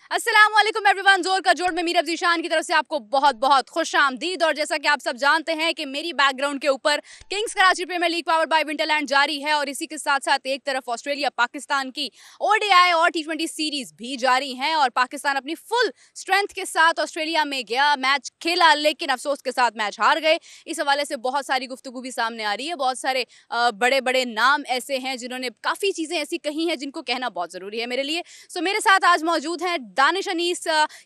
अस्सलामुअलैकुम एवरीवन, जोर का जोड़ में मीरब जीशान की तरफ से आपको बहुत बहुत खुशामदीद। और जैसा कि आप सब जानते हैं कि मेरी बैकग्राउंड के ऊपर Kings Karachi Premier League powered by Winterland जारी है और इसी के साथ साथ एक तरफ ऑस्ट्रेलिया पाकिस्तान की ओडीआई और टी20 सीरीज भी जारी हैं और पाकिस्तान अपनी फुल स्ट्रेंथ के साथ ऑस्ट्रेलिया में गया, मैच खेला, लेकिन अफसोस के साथ मैच हार गए। इस हवाले से बहुत सारी गुफ्तगू भी सामने आ रही है। बहुत सारे बड़े बड़े नाम ऐसे हैं जिन्होंने काफी चीजें ऐसी कही हैं जिनको कहना बहुत जरूरी है मेरे लिए। सो मेरे साथ आज मौजूद हैं दानिश अनीस।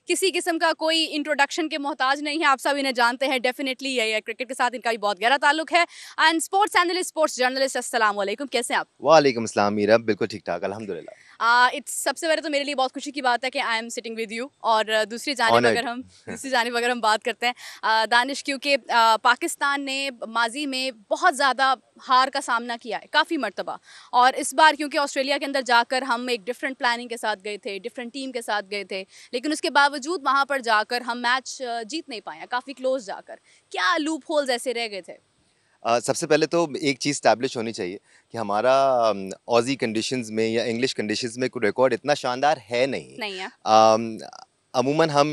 किसी किस्म का कोई इंट्रोडक्शन के मोहताज नहीं है, आप सब इन्हें जानते हैं डेफिनेटली। ये क्रिकेट के साथ इनका भी बहुत गहरा ताल्लुक है। And sports analyst, sports journalist. अस्सलाम वालेकुम, कैसे हैं आप? वालेकुम अस्सलाम मीरा, बिल्कुल ठीक ठाक अल्हम्दुलिल्लाह। इट्स सबसे पहले तो मेरे लिए बहुत खुशी की बात है कि I am sitting with you. और ऑनर्ड। दूसरी जानिब अगर हम बात करते हैं दानिश, क्योंकि पाकिस्तान ने माजी में बहुत ज़्यादा हार का सामना किया है काफ़ी मरतबा। और इस बार क्योंकि ऑस्ट्रेलिया के अंदर जाकर हम एक डिफरेंट प्लानिंग के साथ गए थे, डिफरेंट टीम के साथ गए थे, लेकिन उसके बावजूद वहाँ पर जाकर हम मैच जीत नहीं पाए, काफ़ी क्लोज जाकर। क्या लूप होल्स ऐसे रह गए थे? सबसे पहले तो एक चीज़ स्टैब्लिश होनी चाहिए कि हमारा ऑजी कंडीशंस में या इंग्लिश कंडीशंस में कोई रिकॉर्ड इतना शानदार है नहीं। नहीं है। अमूमन हम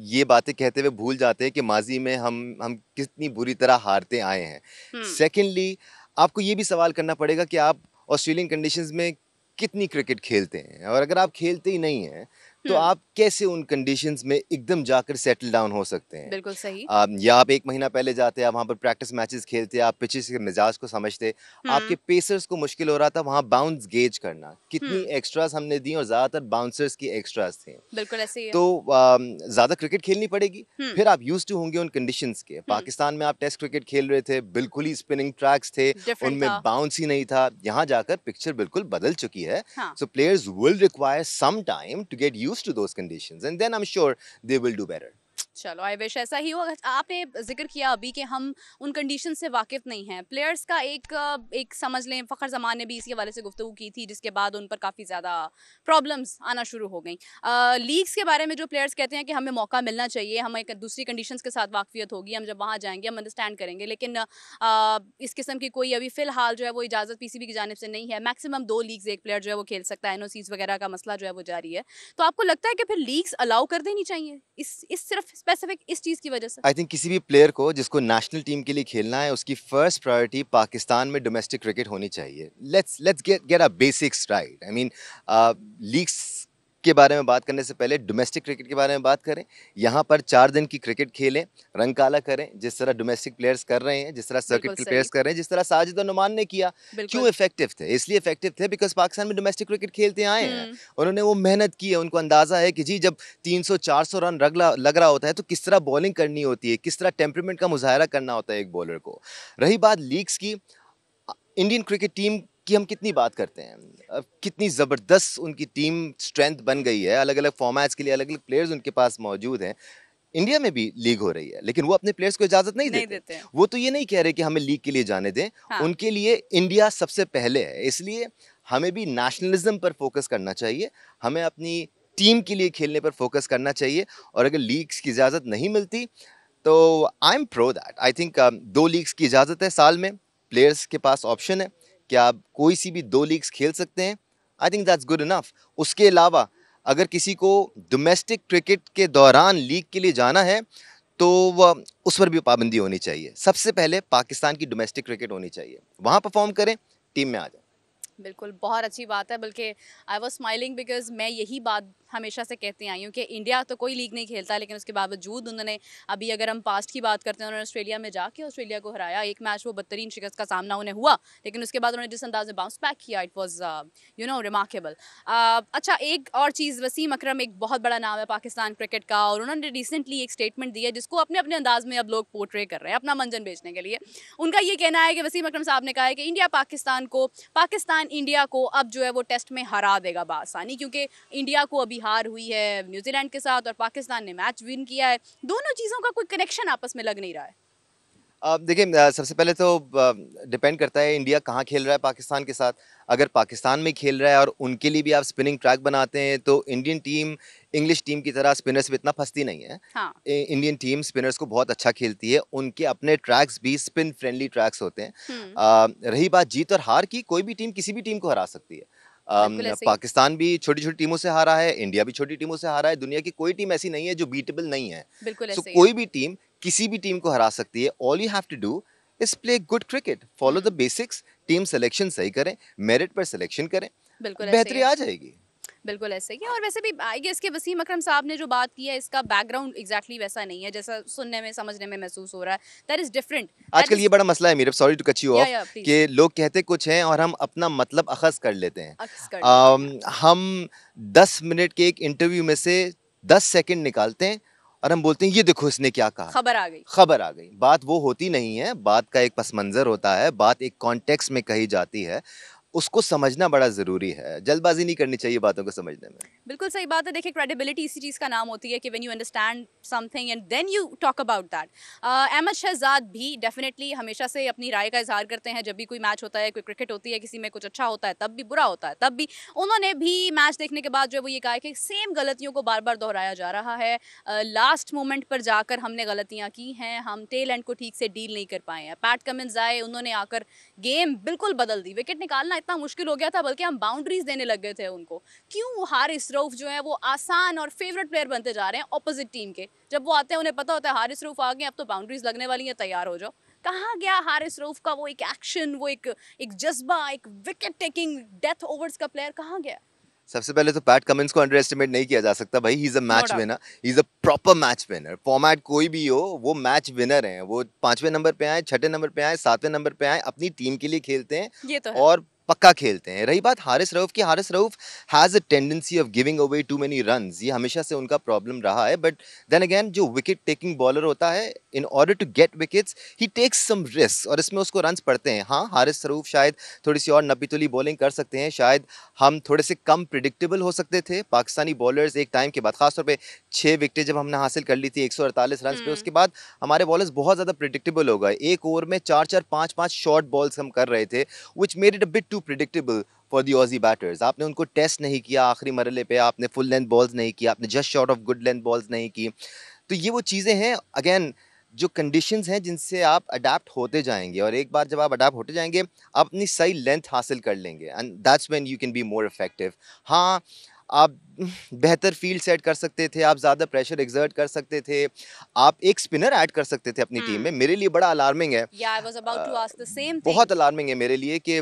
ये बातें कहते हुए भूल जाते हैं कि माजी में हम कितनी बुरी तरह हारते आए हैं। सेकेंडली, आपको ये भी सवाल करना पड़ेगा कि आप ऑस्ट्रेलियन कंडीशंस में कितनी क्रिकेट खेलते हैं, और अगर आप खेलते ही नहीं हैं तो आप कैसे उन कंडीशंस में एकदम जाकर सेटल डाउन हो सकते हैं। बिल्कुल सही। या आप एक महीना पहले जाते, आप वहाँ पर प्रैक्टिस मैचेस खेलते, आप पिचेस के मिजाज को समझते, आपके पेसर्स को मुश्किल हो रहा था वहाँ बाउंस गेज करना। कितनी एक्स्ट्रास हमने दी और ज़्यादातर बाउंसर्स की एक्स्ट्रास थे। बिल्कुल ऐसे ही है। तो ज़्यादा क्रिकेट खेलनी पड़ेगी, फिर आप यूज्ड टू होंगे उन कंडीशंस के। पाकिस्तान में आप टेस्ट क्रिकेट खेल रहे थे, बिल्कुल ही स्पिनिंग ट्रैक्स थे, उनमें बाउंस ही नहीं था। यहाँ जाकर पिक्चर बिल्कुल बदल चुकी है। So players will require some time to get used to those conditions and then I am sure they will do better. चलो, आई विश ऐसा ही हो। आपने जिक्र किया अभी कि हम उन कंडीशन से वाकिफ नहीं हैं। प्लेयर्स का एक समझ लें, फ़खर जमान ने भी इसी हवाले से गुफ्तगू की थी, जिसके बाद उन पर काफ़ी ज़्यादा प्रॉब्लम्स आना शुरू हो गई। लीग्स के बारे में जो प्लेयर्स कहते हैं कि हमें मौका मिलना चाहिए, हमें एक दूसरी कंडीशंस के साथ वाकफियत होगी, हम जब वहाँ जाएंगे हम अंडरस्टैंड करेंगे, लेकिन इस किस्म की कोई अभी फ़िलहाल जो है वो इजाज़त पीसीबी की जानिब से नहीं है। मैक्सिमम 2 लीग्स एक प्लेयर जो है वो खेल सकता है। एनओसीज वगैरह का मसला जो है वो जारी है। तो आपको लगता है कि फिर लीग्स अलाउ कर देनी चाहिए इस सिर्फ स्पेसिफिक इस चीज की वजह से? आई थिंक किसी भी प्लेयर को जिसको नेशनल टीम के लिए खेलना है, उसकी फर्स्ट प्रायोरिटी पाकिस्तान में डोमेस्टिक क्रिकेट होनी चाहिए। Let's get a basics right. I mean, leagues के बारे में बात करने से पहले डोमेस्टिक क्रिकेट के बारे में बात करें। यहाँ पर 4 दिन की क्रिकेट खेलें, रंग काला करें, जिस तरह डोमेस्टिक प्लेयर्स कर रहे हैं, जिस तरह सर्किट के प्लेयर्स कर रहे हैं, जिस तरह साजिद और नुमान ने किया। क्यों इफेक्टिव थे? इसलिए इफेक्टिव थे बिकॉज पाकिस्तान में डोमेस्टिक क्रिकेट खेलते आए हैं, उन्होंने वो मेहनत की है। उनको अंदाजा है कि जी जब 300-400 रन लग रहा होता है तो किस तरह बॉलिंग करनी होती है, किस तरह टेम्परामेंट का मुजाहरा करना होता है एक बॉलर को। रही बात लीग्स की, इंडियन क्रिकेट टीम की हम कितनी बात करते हैं, कितनी ज़बरदस्त उनकी टीम स्ट्रेंथ बन गई है। अलग अलग फॉर्मेट्स के लिए अलग अलग प्लेयर्स उनके पास मौजूद हैं। इंडिया में भी लीग हो रही है, लेकिन वो अपने प्लेयर्स को इजाजत नहीं देते। वो तो ये नहीं कह रहे कि हमें लीग के लिए जाने दें। उनके लिए इंडिया सबसे पहले है। इसलिए हमें भी नेशनलिज्म पर फोकस करना चाहिए, हमें अपनी टीम के लिए खेलने पर फोकस करना चाहिए। और अगर लीग्स की इजाज़त नहीं मिलती तो I am pro that. I think 2 leagues की इजाज़त है साल में, प्लेयर्स के पास ऑप्शन है कि आप कोई सी भी 2 लीग्स खेल सकते हैं। I think that's good enough. उसके अलावा अगर किसी को डोमेस्टिक क्रिकेट के दौरान लीग के लिए जाना है तो उस पर भी पाबंदी होनी चाहिए। सबसे पहले पाकिस्तान की डोमेस्टिक क्रिकेट होनी चाहिए, वहाँ परफॉर्म करें, टीम में आ जाए। बिल्कुल, बहुत अच्छी बात है। बल्कि आई वाज स्माइलिंग बिकॉज मैं यही बात हमेशा से कहती आई हूँ कि इंडिया तो कोई लीग नहीं खेलता, लेकिन उसके बावजूद उन्होंने, अभी अगर हम पास्ट की बात करते हैं, उन्होंने ऑस्ट्रेलिया में जाके ऑस्ट्रेलिया को हराया। एक मैच वो बदतरीन शिकस्त का सामना उन्हें हुआ, लेकिन उसके बाद उन्होंने जिस अंदाज में बाउंस बैक किया, इट वॉज रिमार्केबल। अच्छा, एक और चीज़, वसीम अकरम एक बहुत बड़ा नाम है पाकिस्तान क्रिकेट का, और उन्होंने रिसेंटली एक स्टेटमेंट दी है जिसको अपने अपने अंदाज में अब लोग पोर्ट्रे कर रहे हैं अपना मंजन बेचने के लिए। उनका ये कहना है कि वसीम अकरम साहब ने कहा है कि पाकिस्तान इंडिया को अब जो है वो टेस्ट में हरा देगा बासानी, क्योंकि इंडिया को अभी हार हुई है न्यूजीलैंड के साथ और पाकिस्तान ने मैच विन किया है। दोनों चीज़ों का कोई कनेक्शन आपस में लग नहीं रहा है। देखिए, सबसे पहले तो डिपेंड करता है इंडिया कहाँ खेल रहा है पाकिस्तान के साथ। अगर पाकिस्तान में खेल रहा है और उनके लिए भी आप स्पिनिंग ट्रैक बनाते हैं तो इंडियन टीम इंग्लिश टीम की तरह स्पिनर्स में इतना फंसती नहीं है। इंडियन टीम स्पिनर्स को बहुत अच्छा खेलती है, उनके अपने ट्रैक्स भी स्पिन फ्रेंडली ट्रैक्स होते हैं। रही बात जीत और हार की, कोई भी टीम किसी भी टीम को हरा सकती है। बिल्कुल ऐसे ही। पाकिस्तान भी छोटी छोटी टीमों से हारा है, इंडिया भी छोटी टीमों से हारा है, दुनिया की कोई टीम ऐसी नहीं है जो बीटेबल नहीं है। बिल्कुल सो ऐसे ही है। कोई भी टीम किसी भी टीम को हरा सकती है। All you have to do is play good cricket, follow the basics, team selection सही करें, मेरिट पर सिलेक्शन करें, बिल्कुल ऐसे ही बेहतरी है। आ जाएगी। बिल्कुल ऐसे ही है। और वैसे भी आई गेस कि वसीम अकरम साहब ने जो बात की है, इसका बैकग्राउंड एग्जैक्टली वैसा नहीं है जैसा सुनने में समझने में महसूस हो रहा है। That is different. दैट आजकल इज ये बड़ा मसला है, Meerab, sorry to cut you off, या प्लीज कि लोग कहते कुछ हैं और हम अपना मतलब अखज़ कर लेते हैं। अक्स कर लेते हैं। हम 10 मिनट के एक इंटरव्यू में से 10 सेकंड निकालते हैं और हम बोलते हैं ये देखो इसने क्या कहा, खबर आ गई। खबर आ गई। बात वो होती नहीं है, बात का एक पस मंज़र होता है, बात एक कॉन्टेक्स्ट में कही जाती है, उसको समझना बड़ा ज़रूरी है। जल्दबाजी नहीं करनी चाहिए बातों को समझने में। बिल्कुल सही बात है। देखिए क्रेडिबिलिटी इसी चीज़ का नाम होती है कि when you understand something and then you talk about that. Ahmed Shehzad भी डेफिनेटली हमेशा से अपनी राय का इजहार करते हैं जब भी कोई मैच होता है, कोई क्रिकेट होती है, किसी में कुछ अच्छा होता है तब भी, बुरा होता है तब भी। उन्होंने भी मैच देखने के बाद जो है वो ये कहा है कि सेम गलतियों को बार बार दोहराया जा रहा है। लास्ट मोमेंट पर जाकर हमने गलतियां की हैं, हम टेल एंड को ठीक से डील नहीं कर पाए हैं। पैट कमिंस आए, उन्होंने आकर गेम बिल्कुल बदल दी। विकेट निकालना इतना मुश्किल हो गया था बल्कि हम बाउंड्रीज देने लग गए थे उनको। क्यों हारिस रऊफ जो है वो आसान और फेवरेट प्लेयर बनते जा रहे हैं ऑपोजिट टीम के। जब वो आते हैं उन्हें पता होता है हारिस रऊफ आ गए, अब तो बाउंड्रीज लगने वाली हैं, तैयार हो जाओ। कहाँ गया हारिस रऊफ का वो एक एक्शन, वो एक एक जज्बा, एक विकेट टेकिंग डेथ ओवर्स का प्लेयर कहाँ गया? सबसे पहले तो पैट कमिंस को अंडर एस्टिमेट नहीं किया जा सकता भाई। He is a no match doubt. Winner, he is a proper match winner. Format कोई भी हो, वो मैच विनर हैं। वो 5वें नंबर पे आए, 6ठे नंबर पे आए, 7वें नंबर पे आए, अपनी टीम के लिए खेलते हैं ये तो है। और पक्का खेलते हैं। रही बात हारिस रऊफ की, Haris Rauf has a tendency of giving away too many runs, ये हमेशा से उनका प्रॉब्लम रहा है। बट देन अगेन जो विकेट टेकिंग बॉलर होता है, in order to get wickets he takes some risk और इसमें उसको रन्स पड़ते हैं। हाँ, हारिस रऊफ शायद थोड़ी सी और नपीतुली बॉलिंग कर सकते हैं, शायद हम थोड़े से कम प्रिडिक्टेबल हो सकते थे। पाकिस्तानी बॉलर्स एक टाइम के बाद, खासतौर पे 6 विकेटें जब हमने हासिल कर ली थी 148 रन पे, उसके बाद हमारे बॉलर्स बहुत ज़्यादा प्रिडिक्टेबल हो गए। एक ओवर में 4-4, 5-5 शॉर्ट बॉल्स हम कर रहे थे, which made it a bit too predictable for the Aussie batters. आपने उनको टेस्ट नहीं किया आखिरी मरले पे, आपने फुल लेंथ बॉल्स नहीं किया, आपने just short of good length balls नहीं की। तो ये वो चीज़ें हैं, अगेन जो कंडीशंस हैं जिनसे आप अडेप्ट होते जाएंगे, और एक बार जब आप अडेप्ट होते जाएंगे आप अपनी सही लेंथ हासिल कर लेंगे, and that's when you can be more effective. हाँ, आप बेहतर फील्ड सेट कर सकते थे, आप ज़्यादा प्रेशर एक्सर्ट कर सकते थे, आप एक स्पिनर ऐड कर सकते थे अपनी टीम में। मेरे लिए बड़ा अलार्मिंग है, या I was about to ask the same thing. बहुत अलार्मिंग है मेरे लिए कि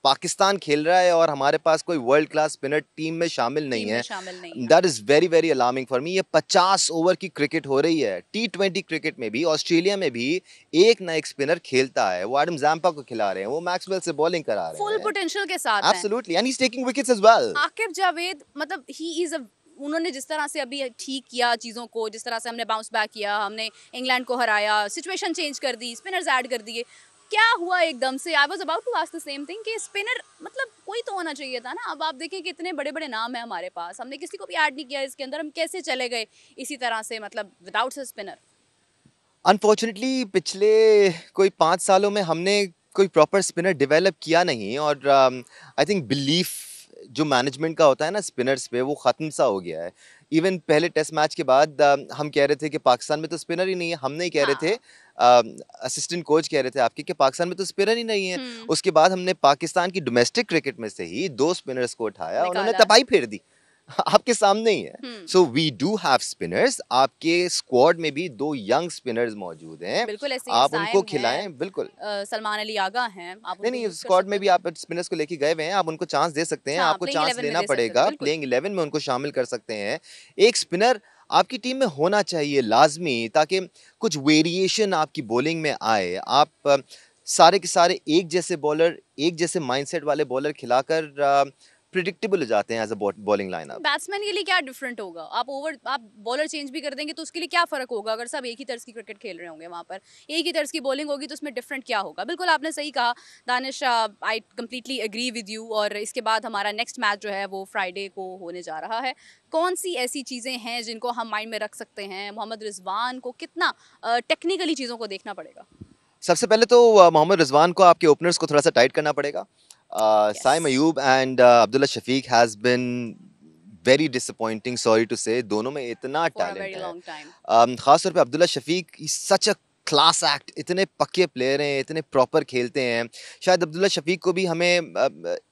पाकिस्तान खेल रहा है और हमारे पास कोई वर्ल्ड क्लास स्पिनर टीम में शामिल नहीं टीम में है। शामिल नहीं है। That is very very alarming for me. ये 50 ओवर की क्रिकेट हो रही है, T20 क्रिकेट में भी, ऑस्ट्रेलिया में भी एक ना एक स्पिनर खेलता है। वो एडम जैम्पा को खिला रहे हैं, वो मैक्सवेल से बॉलिंग करा रहे फुल हैं। पोटेंशियल के साथ हैं। Absolutely, and he is taking wickets as well. Aaqib Javed मतलब ही इज अ, उन्होंने जिस तरह से अभी ठीक किया चीज़ों को, जिस तरह से हमने बाउंस बैक किया, हमने इंग्लैंड को हराया, सिचुएशन चेंज कर दी, स्पिनर्स ऐड कर दिए, क्या हुआ एकदम से? I was about to ask the same thing कि स्पिनर मतलब कोई तो होना चाहिए था ना। अब आप देखिए कि इतने बड़े बड़े नाम है हमारे पास, हमने किसी को भी ऐड नहीं किया इसके अंदर, हम कैसे चले गए इसी तरह से, मतलब विदाउट स्पिनर? अनफॉर्चुनेटली पिछले कोई 5 सालों में हमने कोई प्रॉपर स्पिनर डेवलप किया नहीं, और आई थिंक बिलीफ जो मैनेजमेंट का होता है ना स्पिनर्स पे, वो ख़त्म सा हो गया है। इवन पहले टेस्ट मैच के बाद हम कह रहे थे कि पाकिस्तान में तो स्पिनर ही नहीं है। हम नहीं कह रहे थे, असिस्टेंट कोच कह रहे थे आपके कि पाकिस्तान में तो स्पिनर ही नहीं है। उसके बाद हमने पाकिस्तान की डोमेस्टिक क्रिकेट में से ही 2 स्पिनर्स को उठाया, उन्होंने निकाला। तपाई फेर दी। आपके सामने ही है। So we do have spinners. आपके स्क्वाड में भी 2 यंग स्पिनर्स मौजूद हैं, बिल्कुल ऐसे आप साइम उनको है, खिलाएं। बिल्कुल, सलमान अली आगा हैं, आप नहीं उनको नहीं, यूज कर स्क्वाड में सकते भी थे। आप स्पिनर्स को लेके गए हुए हैं, आप उनको चांस दे सकते हैं, हाँ, आपको प्लेइंग चांस 11 में लेना दे सकते थे, पड़ेगा। बिल्कुल। प्लेइंग 11 में उनको शामिल कर सकते हैं। एक स्पिनर आपकी टीम में होना चाहिए लाजमी, ताकि कुछ वेरिएशन आपकी बॉलिंग में आए। आप सारे के सारे एक जैसे बॉलर, एक जैसे माइंडसेट वाले बॉलर खिलाकर प्रिडिक्टेबल हो जाते हैं as a bowling lineup. Batsman के लिए क्या डिफरेंट होगा? आप बॉलर चेंज भी कर देंगे तो उसके लिए क्या फर्क होगा? अगर सब एक ही तर्ज की क्रिकेट खेल रहे होंगे, वहां पर एक ही तर्ज की बॉलिंग होगी तो उसमें डिफरेंट क्या होगा? बिल्कुल आपने सही कहा Danish, I completely agree with you. और इसके बाद हमारा नेक्स्ट मैच जो है वो फ्राइडे को होने जा रहा है। कौन सी ऐसी चीज़ें हैं जिनको हम माइंड में रख सकते हैं? मोहम्मद रिजवान को कितना टेक्निकली चीज़ों को देखना पड़ेगा? सबसे पहले तो मोहम्मद रिजवान को आपके ओपनर्स को थोड़ा सा टाइट करना पड़ेगा। Yes, Saim Ayub and Abdullah Shafique has been very disappointing, sorry to say. दोनों में इतना फॉर अ टैलेंट वेरी है। Long time. खास तौर पे Abdullah Shafique, he such a class act, इतने पक्के प्लेयर हैं, इतने प्रॉपर खेलते हैं। शायद अब्दुल्ला शफीक को भी हमें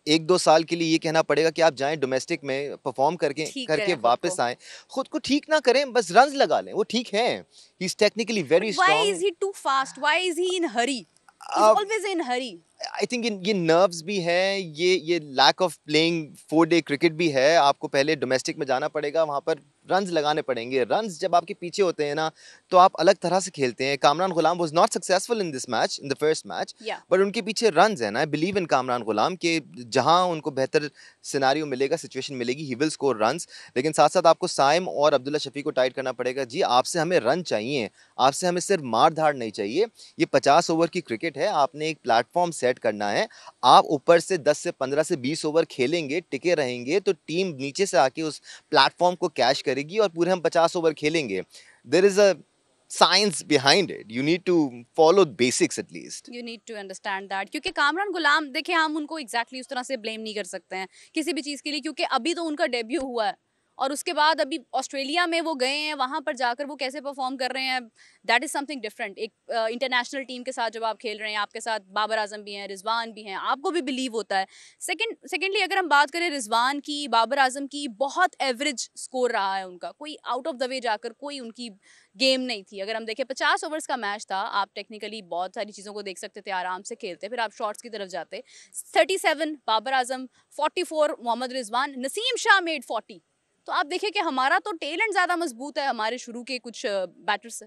1-2 साल के लिए ये कहना पड़ेगा कि आप जाएं डोमेस्टिक में परफॉर्म करके ठीक करके करें खुद वापस को। आएं। खुद को ठीक ना करें, बस रन्स लगा लें, वो ठीक है। He is technically but very why is strong. He too fast, why is he in hurry, he is always in hurry. I think ये नर्व्स भी है, ये lack of playing 4 day cricket भी है। आपको पहले डोमेस्टिक में जाना पड़ेगा, वहां पर रन्स लगाने पड़ेंगे। रन्स जब आपके पीछे होते हैं ना, तो आप अलग तरह से खेलते हैं। Kamran Ghulam was not successful in this match, in the first match, या बट उनके पीछे रन्स हैं ना। आई बिलीव इन कामरान गुलाम के जहां उनको बेहतर सिनेरियो मिलेगा, सिचुएशन मिलेगी, ही विल स्कोर रन्स। लेकिन साथ साथ आपको साइम और अब्दुल्ला शफीक को टाइट करना पड़ेगा। जी, आपसे हमें रन चाहिए, आपसे हमें सिर्फ मार धाड़ नहीं चाहिए। ये 50 ओवर की क्रिकेट है, आपने एक प्लेटफॉर्म सेट करना है। आप ऊपर से 10 से 15 से 20 ओवर खेलेंगे, टिके रहेंगे, तो टीम नीचे से आके उस प्लेटफॉर्म को कैश करेगी और पूरे हम 50 ओवर खेलेंगे। There is a science behind it, you need to follow basics at least. You need to understand that, क्योंकि कामरान गुलाम देखिए हम उनको एग्जैक्टली उस तरह से ब्लेम नहीं कर सकते हैं किसी भी चीज़ के लिए, क्योंकि अभी तो उनका डेब्यू हुआ है और उसके बाद अभी ऑस्ट्रेलिया में वो गए हैं, वहां पर जाकर वो कैसे परफॉर्म कर रहे हैं, दैट इज समथिंग डिफरेंट। एक इंटरनेशनल टीम के साथ जब आप खेल रहे हैं, आपके साथ बाबर आजम भी हैं, रिजवान भी हैं, आपको भी बिलीव होता है। सेकेंडली अगर हम बात करें रिजवान की, बाबर आजम की, बहुत एवरेज स्कोर रहा है उनका, कोई आउट ऑफ द वे जाकर कोई उनकी गेम नहीं थी। अगर हम देखें 50 ओवर्स का मैच था, आप टेक्निकली बहुत सारी चीज़ों को देख सकते थे, आराम से खेलते, फिर आप शॉट्स की तरफ जाते। 37 बाबर आजम, 44 मोहम्मद रिजवान, नसीम शाह मेड 40। तो आप देखिए कि हमारा तो टेलेंट ज़्यादा मजबूत है हमारे शुरू के कुछ बैटर से।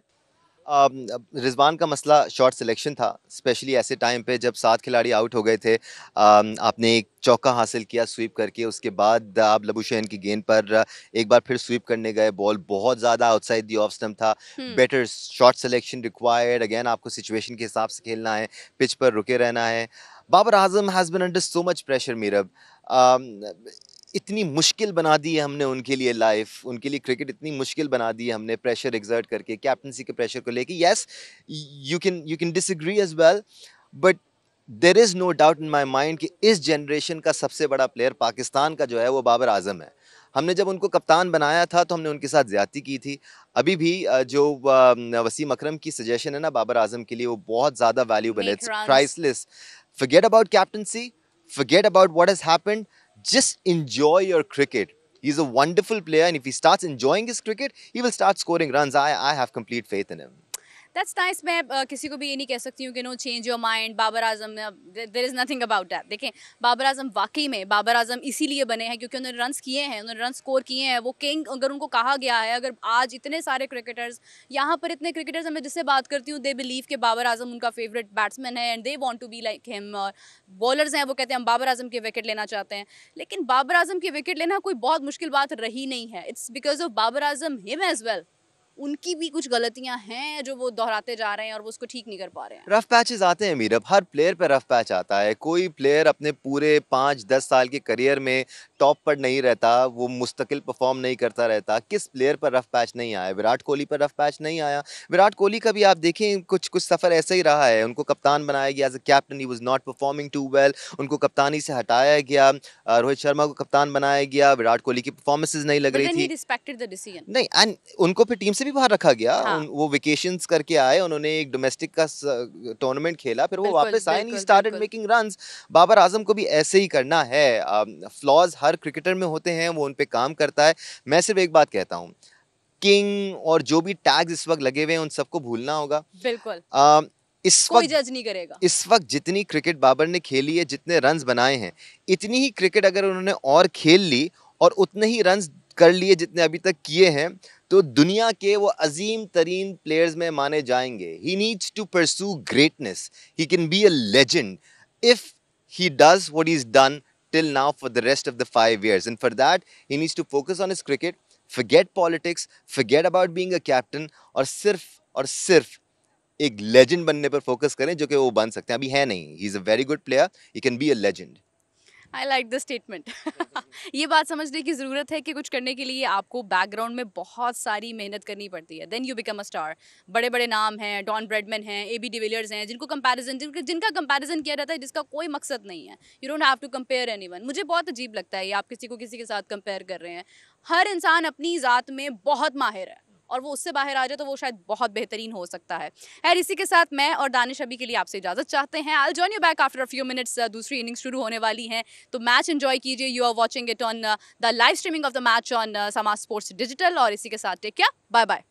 रिजवान का मसला शॉट सिलेक्शन था, स्पेशली ऐसे टाइम पे जब 7 खिलाड़ी आउट हो गए थे। आपने एक चौका हासिल किया स्वीप करके, उसके बाद आप लबुशेन की गेंद पर एक बार फिर स्वीप करने गए, बॉल बहुत ज़्यादा आउटसाइड दी ऑफ स्टंप था। Better shot selection required, again आपको सिचुएशन के हिसाब से खेलना है, पिच पर रुके रहना है। Babar Azam has been under so much pressure मीरब। इतनी मुश्किल बना दी है हमने उनके लिए लाइफ, उनके लिए क्रिकेट इतनी मुश्किल बना दी है हमने प्रेशर एग्जर्ट करके, कैप्टनसी के प्रेशर को लेके। Yes, you can disagree as well, but there is no doubt in my mind कि इस जनरेशन का सबसे बड़ा प्लेयर पाकिस्तान का जो है वो बाबर आजम है। हमने जब उनको कप्तान बनाया था तो हमने उनके साथ ज्यादती की थी। अभी भी जो वसीम अकरम की सजेशन है ना बाबर आजम के लिए, वो बहुत ज़्यादा वैल्यूबल है, make it's runs. Priceless. forget about captaincy, forget about what has happened, just enjoy your cricket. He's a wonderful player, and if he starts enjoying his cricket, he will start scoring runs. I have complete faith in him. That's nice. मैं किसी को भी ये नहीं कह सकती हूँ कि no change your mind, Babar Azam, there is nothing about that. देखें बाबर आजम वाकई में बाबर आजम इसीलिए बने हैं क्योंकि उन्होंने रन्स किए हैं, उन्होंने रन स्कोर किए हैं। वो किंग अगर उनको कहा गया है, अगर आज इतने सारे क्रिकेटर्स यहाँ पर, इतने क्रिकेटर्स मैं जिससे बात करती हूँ, दे बिलीव कि बाबर आजम उनका फेवरेट बैट्समैन है and they want to be like him. और बॉलर्स हैं वो कहते हैं हम बाबर आजम की विकेट लेना चाहते हैं, लेकिन बाबर आजम की विकेट लेना कोई बहुत मुश्किल बात रही नहीं है। It's because of Babar Azam him as well. उनकी भी कुछ गलतियां हैं जो वो दोहराते जा रहे हैं और वो उसको ठीक नहीं कर पा रहे हैं। रफ पैचेस आते हैं मीरब, हर प्लेयर पे रफ पैच आता है। कोई प्लेयर अपने पूरे 5-10 साल के करियर में टॉप पर नहीं रहता, वो मुस्तकिल परफॉर्म नहीं करता रहता। किस प्लेयर पर रफ पैच नहीं आया? विराट कोहली पर रफ पैच नहीं आया। विराट कोहली का भी आप देखें कुछ कुछ सफ़र ऐसा ही रहा है। उनको कप्तान बनाया गया as a captain, he was not performing too well, उनको कप्तानी से हटाया गया। रोहित शर्मा को कप्तान बनाया गया, विराट कोहली की परफॉर्मेंसेज नहीं लग बट रही देन ही थी, रिस्पेक्टेड द डिसीजन। नहीं, एंड उनको फिर टीम से भी बाहर रखा गया। हाँ वो वेकेशंस करके आए, उन्होंने एक डोमेस्टिक का टूर्नामेंट खेला, फिर वो बिल्कुल वापस आए एंड ही बिल्कुल स्टार्टेड बिल्कुल। Making runs. बाबर आजम को भी ऐसे ही करना है। फ्लॉज हर क्रिकेटर में होते हैं, वो उन पे काम करता है। मैं सिर्फ एक बात कहता हूँ, किंग और जो भी टैग्स इस वक्त लगे हुए हैं उन सबको भूलना होगा। बिल्कुल इस कोई वक्त जज नहीं करेगा। इस वक्त जितनी क्रिकेट बाबर ने खेली है, जितने रन्स बनाए हैं, इतनी ही क्रिकेट अगर उन्होंने और खेल ली और उतने ही रन्स कर लिए जितने अभी तक किए हैं, तो दुनिया के वो अजीम तरीन प्लेयर्स में माने जाएंगे। He needs to pursue greatness, he can be a legend if he does what he's done till now for the rest of the 5 years, and for that he needs to focus on his cricket, forget politics, forget about being a captain, और सिर्फ एक legend बनने पर focus करें, जो कि वो बन सकते हैं। अभी है नहीं, ही is a very good player, he can be a legend. I like the statement. ये बात समझने की ज़रूरत है कि कुछ करने के लिए आपको बैकग्राउंड में बहुत सारी मेहनत करनी पड़ती है, then you become a star. बड़े बड़े नाम हैं, डॉन ब्रेडमैन हैं, AB डिविलियर्स हैं, जिनका कंपैरिजन किया जाता है, जिसका कोई मकसद नहीं है। You don't have to compare anyone. मुझे बहुत अजीब लगता है ये आप किसी को किसी के साथ कंपेयर कर रहे हैं। हर इंसान अपनी ज़ात में बहुत माहिर है, और वो उससे बाहर आ जाए तो वो शायद बहुत बेहतरीन हो सकता है। खैर, इसी के साथ मैं और दानिश अभी के लिए आपसे इजाजत चाहते हैं। I will join you back after a few minutes. दूसरी इनिंग्स शुरू होने वाली है, तो मैच एंजॉय कीजिए। You are watching it on the live streaming of the match on Samaa sports digital. और इसी के साथ टेक केयर, बाय बाय।